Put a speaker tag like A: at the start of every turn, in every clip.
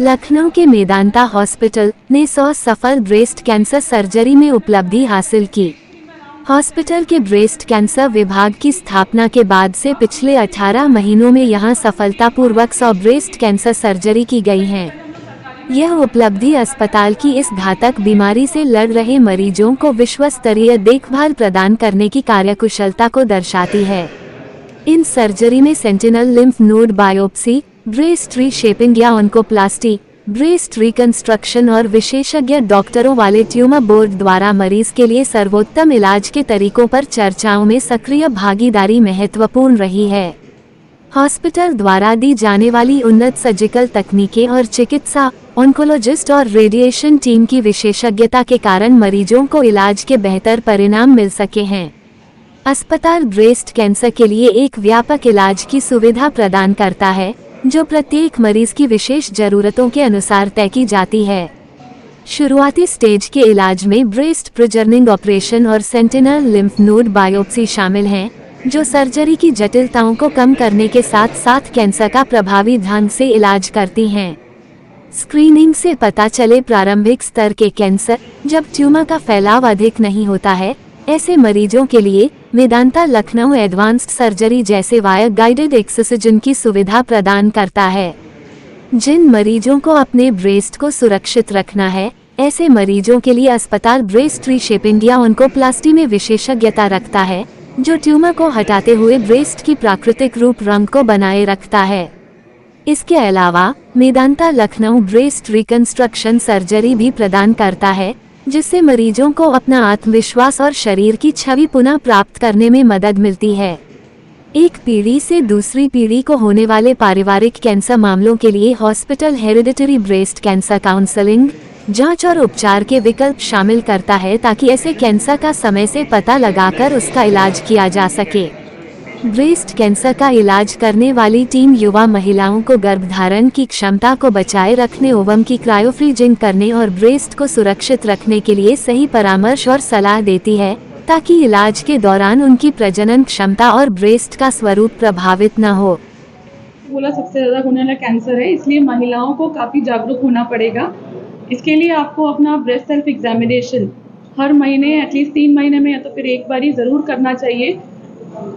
A: लखनऊ के मेदांता हॉस्पिटल ने 100 सफल ब्रेस्ट कैंसर सर्जरी में उपलब्धि हासिल की। हॉस्पिटल के ब्रेस्ट कैंसर विभाग की स्थापना के बाद से पिछले 18 महीनों में यहां सफलतापूर्वक 100 ब्रेस्ट कैंसर सर्जरी की गई है। यह उपलब्धि अस्पताल की इस घातक बीमारी से लड़ रहे मरीजों को विश्व स्तरीय देखभाल प्रदान करने की कार्यकुशलता को दर्शाती है। इन सर्जरी में sentinel lymph node biopsy, breast reshaping या ऑन्कोप्लास्टी, ब्रेस्ट रिकंस्ट्रक्शन और विशेषज्ञ डॉक्टरों वाले ट्यूमर बोर्ड द्वारा मरीज के लिए सर्वोत्तम इलाज के तरीकों पर चर्चाओं में सक्रिय भागीदारी महत्वपूर्ण रही है। हॉस्पिटल द्वारा दी जाने वाली उन्नत सर्जिकल तकनीकें और चिकित्सा, ऑन्कोलॉजिस्ट और रेडिएशन टीम की विशेषज्ञता के कारण मरीजों को इलाज के बेहतर परिणाम मिल सके हैं। अस्पताल ब्रेस्ट कैंसर के लिए एक व्यापक इलाज की सुविधा प्रदान करता है, जो प्रत्येक मरीज की विशेष जरूरतों के अनुसार तय की जाती है। शुरुआती स्टेज के इलाज में ब्रेस्ट प्रिजर्निंग ऑपरेशन और सेंटिनल लिम्फ नोड बायोप्सी शामिल हैं, जो सर्जरी की जटिलताओं को कम करने के साथ साथ कैंसर का प्रभावी ढंग से इलाज करती हैं। स्क्रीनिंग से पता चले प्रारंभिक स्तर के कैंसर, जब ट्यूमर का फैलाव अधिक नहीं होता है, ऐसे मरीजों के लिए मेदांता लखनऊ एडवांस्ड सर्जरी जैसे वायर गाइडेड एक्सोसिजन की सुविधा प्रदान करता है। जिन मरीजों को अपने ब्रेस्ट को सुरक्षित रखना है, ऐसे मरीजों के लिए अस्पताल ब्रेस्ट रीशेपिंग या ऑन्कोप्लास्टी में विशेषज्ञता रखता है, जो ट्यूमर को हटाते हुए ब्रेस्ट की प्राकृतिक रूप रंग को बनाए रखता है। इसके अलावा Medanta Lucknow breast reconstruction surgery भी प्रदान करता है, जिससे मरीजों को अपना आत्मविश्वास और शरीर की छवि पुनः प्राप्त करने में मदद मिलती है। एक पीढ़ी से दूसरी पीढ़ी को होने वाले पारिवारिक कैंसर मामलों के लिए hospital hereditary breast cancer counselling, जांच और उपचार के विकल्प शामिल करता है, ताकि ऐसे कैंसर का समय से पता लगाकर उसका इलाज किया जा सके। ब्रेस्ट कैंसर का इलाज करने वाली टीम युवा महिलाओं को गर्भधारण की क्षमता को बचाए रखने, ओवम की क्रायोफ्रीजिंग करने और ब्रेस्ट को सुरक्षित रखने के लिए सही परामर्श और सलाह देती है, ताकि इलाज के दौरान उनकी प्रजनन क्षमता और ब्रेस्ट का स्वरूप प्रभावित न हो।
B: बोला सबसे ज़्यादा होने वाला कैंसर है, इसलिए महिलाओं को काफ़ी जागरूक होना पड़ेगा। इसके लिए आपको अपना ब्रेस्ट सेल्फ एग्जामिनेशन हर महीने एटलीस्ट 3 महीने में या तो फिर एक बार ही ज़रूर करना चाहिए।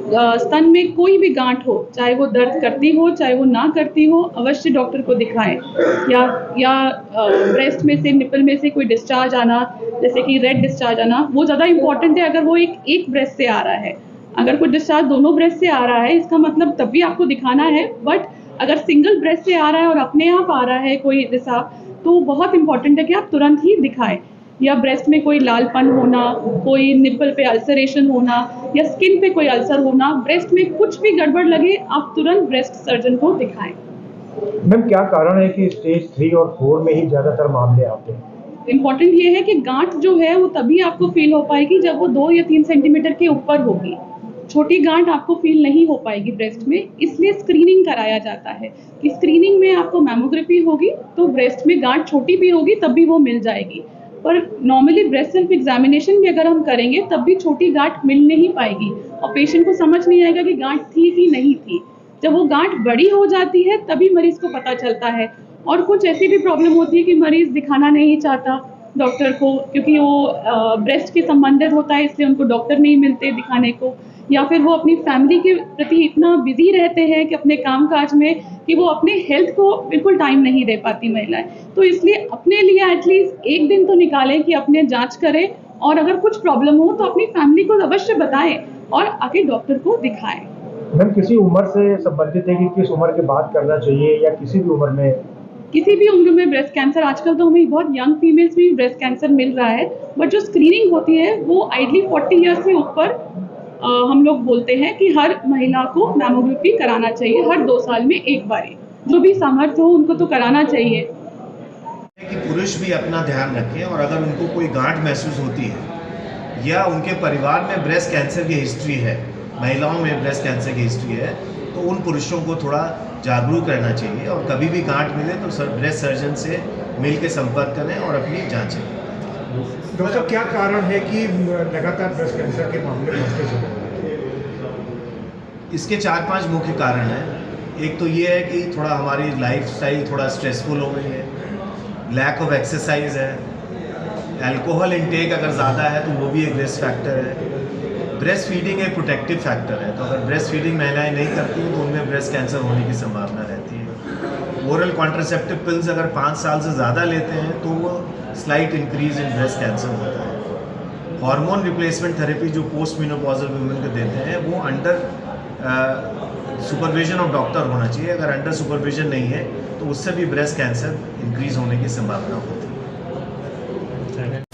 B: स्तन में कोई भी गांठ हो, चाहे वो दर्द करती हो चाहे वो ना करती हो, अवश्य डॉक्टर को दिखाएं। या ब्रेस्ट में से, निपल में से कोई डिस्चार्ज आना, जैसे कि रेड डिस्चार्ज आना, वो ज़्यादा इंपॉर्टेंट है अगर वो एक ब्रेस्ट से आ रहा है। अगर कोई डिस्चार्ज दोनों ब्रेस्ट से आ रहा है, इसका मतलब तब भी आपको दिखाना है। बट अगर सिंगल ब्रेस्ट से आ रहा है और अपने आप आ रहा है कोई रिसाव, तो बहुत इंपॉर्टेंट है कि आप तुरंत ही दिखाएं। या ब्रेस्ट में कोई लालपन होना, कोई निपल पे अल्सरेशन होना या स्किन पे कोई अल्सर होना, ब्रेस्ट में कुछ भी गड़बड़ लगे, आप तुरंत ब्रेस्ट सर्जन को दिखाएं।
C: मैम, क्या कारण है कि स्टेज 3 और 4 में ही ज़्यादातर मामले आते हैं?
B: इम्पॉर्टेंट ये है कि गांठ जो है वो तभी आपको फील हो पाएगी जब वो 2 या 3 सेंटीमीटर के ऊपर होगी। छोटी गांठ आपको फील नहीं हो पाएगी ब्रेस्ट में, इसलिए स्क्रीनिंग कराया जाता है कि स्क्रीनिंग में आपको मैमोग्राफी होगी तो ब्रेस्ट में गांठ छोटी भी होगी तब भी वो मिल जाएगी। पर नॉर्मली ब्रेस्ट सेल्फ एग्जामिनेशन भी अगर हम करेंगे तब भी छोटी गांठ मिल नहीं पाएगी और पेशेंट को समझ नहीं आएगा कि गांठ थी कि नहीं थी। जब वो गांठ बड़ी हो जाती है तभी मरीज को पता चलता है। और कुछ ऐसी भी प्रॉब्लम होती है कि मरीज दिखाना नहीं चाहता डॉक्टर को, क्योंकि वो ब्रेस्ट के संबंधित होता है, इसलिए उनको डॉक्टर नहीं मिलते दिखाने को, या फिर वो अपनी फैमिली के प्रति इतना बिजी रहते हैं कि अपने कामकाज में, कि वो अपने हेल्थ को बिल्कुल टाइम नहीं दे पाती महिलाएं। तो इसलिए अपने लिए एटलीस्ट एक दिन तो निकालें कि अपने जांच करें, और अगर कुछ प्रॉब्लम हो तो अपनी फैमिली को अवश्य बताएं और आके डॉक्टर को दिखाएं।
C: मैम, किसी उम्र से संबंधित है कि किस उम्र के बाद करना चाहिए या किसी भी उम्र में?
B: किसी भी उम्र में ब्रेस्ट कैंसर, आजकल तो हमें बहुत यंग फीमेल्स में भी ब्रेस्ट कैंसर मिल रहा है, बट जो स्क्रीनिंग होती है वो आइडली 40 ईयर्स से ऊपर हम लोग बोलते हैं कि हर महिला को मैमोग्राफी कराना चाहिए हर 2 साल में एक बार। जो भी सामर्थ्य हो उनको तो कराना चाहिए।
D: कि पुरुष भी अपना ध्यान रखें, और अगर उनको कोई गांठ महसूस होती है या उनके परिवार में ब्रेस्ट कैंसर की हिस्ट्री है, महिलाओं में ब्रेस्ट कैंसर की हिस्ट्री है, तो उन पुरुषों को थोड़ा जागरूक रहना चाहिए और कभी भी गांठ मिले तो ब्रेस्ट सर्जन से मिल के संपर्क करें और अपनी जांचें।
C: डॉक्टर साहब, क्या कारण है कि लगातार ब्रेस्ट कैंसर के मामले बढ़ते चले?
D: इसके 4-5 मुख्य कारण हैं। एक तो ये है कि थोड़ा हमारी लाइफस्टाइल थोड़ा स्ट्रेसफुल हो गई है, लैक ऑफ एक्सरसाइज है, अल्कोहल इंटेक अगर ज़्यादा है तो वो भी एक रिस्क फैक्टर है। ब्रेस्ट फीडिंग एक प्रोटेक्टिव फैक्टर है, तो अगर ब्रेस्ट फीडिंग महिलाएं नहीं करती हैं तो उनमें ब्रेस्ट कैंसर होने की संभावना रहती है। ओरल कॉन्ट्रासेप्टिव पिल्स अगर 5 साल से ज़्यादा लेते हैं तो वो slight increase in breast cancer होता है। हार्मोन रिप्लेसमेंट थेरेपी जो पोस्ट मेनोपॉजल वुमेन को देते हैं वो अंडर सुपरविजन ऑफ डॉक्टर होना चाहिए। अगर अंडर सुपरविजन नहीं है तो उससे भी ब्रेस्ट कैंसर इंक्रीज होने की संभावना होती है।